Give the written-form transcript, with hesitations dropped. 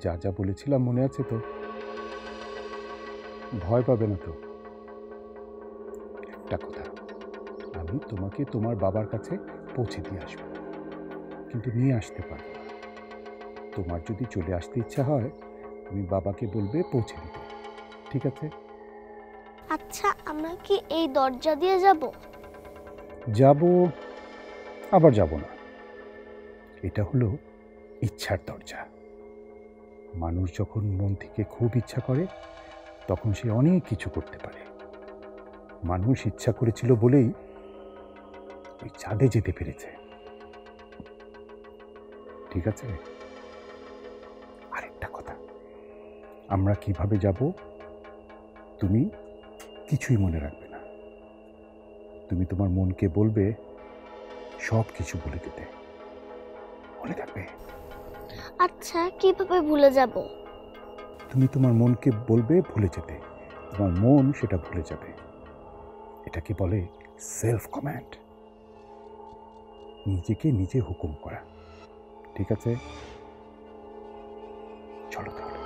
যা যা বলেছিলাম মনে আছে তো? ভয় পাবে না তো? একটা কথা, আমি তোমাকে তোমার বাবার কাছে পৌঁছে দিয়ে আসবো, কিন্তু নিয়ে আসতে পারবো না। তোমার যদি চলে আসতে ইচ্ছা হয়, তুমি বাবাকে বলবে পৌঁছে দিতে, ঠিক আছে? আচ্ছা, আমরা কি এই দরজা দিয়ে যাব? যাব, আবার যাব না। এটা হলো ইচ্ছার দরজা। মানুষ যখন মন থেকে খুব ইচ্ছা করে, তখন সে অনেক কিছু করতে পারে। মানুষ ইচ্ছা করেছিল বলেই ওই চাঁদে যেতে পেরেছে, ঠিক আছে? আরেকটা কথা, আমরা কিভাবে যাব তুমি কিছুই মনে রাখবে না। তুমি তোমার মনকে বলবে সব কিছু বলে দিতে, মনে থাকবে? আচ্ছা, কিভাবে ভুলে যাব? তুমি তোমার মনকে বলবে ভুলে যেতে, তোমার মন সেটা ভুলে যাবে। এটাকে বলে সেলফ কমান্ড, নিজেকে নিজে হুকুম করা, ঠিক আছে? চলো তাহলে।